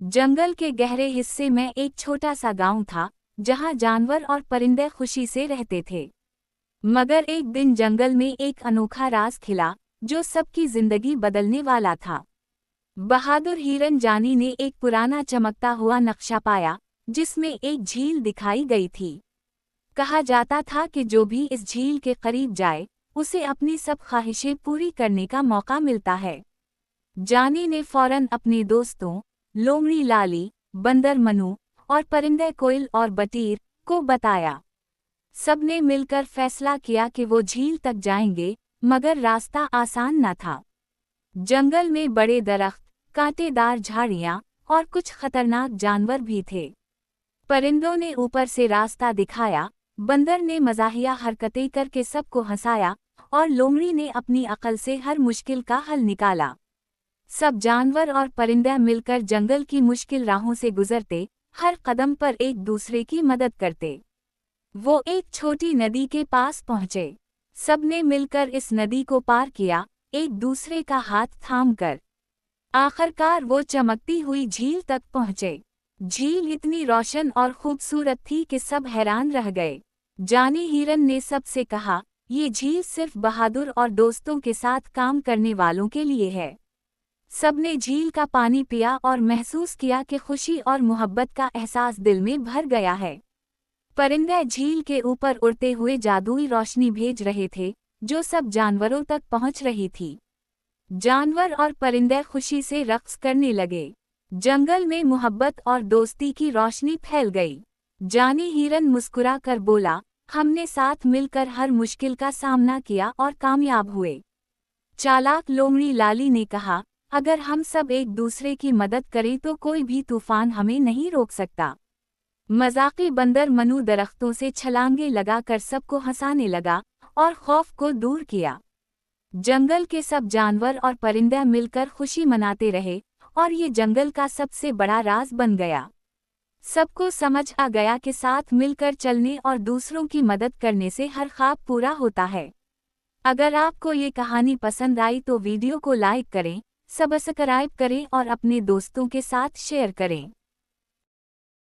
जंगल के गहरे हिस्से में एक छोटा सा गांव था, जहां जानवर और परिंदे खुशी से रहते थे। मगर एक दिन जंगल में एक अनोखा राज खिला, जो सबकी जिंदगी बदलने वाला था। बहादुर हिरन जानी ने एक पुराना चमकता हुआ नक्शा पाया, जिसमें एक झील दिखाई गई थी। कहा जाता था कि जो भी इस झील के करीब जाए, उसे अपनी सब ख्वाहिशें पूरी करने का मौका मिलता है। जानी ने फौरन अपने दोस्तों लोमड़ी लाली, बंदर मनु और परिंदे कोयल और बटीर को बताया। सबने मिलकर फैसला किया कि वो झील तक जाएंगे, मगर रास्ता आसान न था। जंगल में बड़े दरख्त, कांटेदार झाड़ियां और कुछ खतरनाक जानवर भी थे। परिंदों ने ऊपर से रास्ता दिखाया, बंदर ने मज़ाहिया हरकतें करके सबको हंसाया और लोमड़ी ने अपनी अक्ल से हर मुश्किल का हल निकाला। सब जानवर और परिंदे मिलकर जंगल की मुश्किल राहों से गुजरते, हर कदम पर एक दूसरे की मदद करते। वो एक छोटी नदी के पास पहुंचे। सबने मिलकर इस नदी को पार किया, एक दूसरे का हाथ थामकर। आखिरकार वो चमकती हुई झील तक पहुंचे। झील इतनी रोशन और खूबसूरत थी कि सब हैरान रह गए। जानी हिरन ने सबसे कहा, ये झील सिर्फ बहादुर और दोस्तों के साथ काम करने वालों के लिए है। सबने झील का पानी पिया और महसूस किया कि खुशी और मोहब्बत का एहसास दिल में भर गया है। परिंदे झील के ऊपर उड़ते हुए जादुई रोशनी भेज रहे थे, जो सब जानवरों तक पहुंच रही थी। जानवर और परिंदे खुशी से रक्स करने लगे। जंगल में मोहब्बत और दोस्ती की रोशनी फैल गई। जानी हिरन मुस्कुरा कर बोला, हमने साथ मिलकर हर मुश्किल का सामना किया और कामयाब हुए। चालाक लोमड़ी लाली ने कहा, अगर हम सब एक दूसरे की मदद करें तो कोई भी तूफान हमें नहीं रोक सकता। मजाकी बंदर मनु दरख्तों से छलांगे लगाकर सबको हंसाने लगा और खौफ को दूर किया। जंगल के सब जानवर और परिंदे मिलकर खुशी मनाते रहे और ये जंगल का सबसे बड़ा राज बन गया। सबको समझ आ गया कि साथ मिलकर चलने और दूसरों की मदद करने से हर ख्वाब पूरा होता है। अगर आपको ये कहानी पसंद आई तो वीडियो को लाइक करें, सब्सक्राइब करें और अपने दोस्तों के साथ शेयर करें।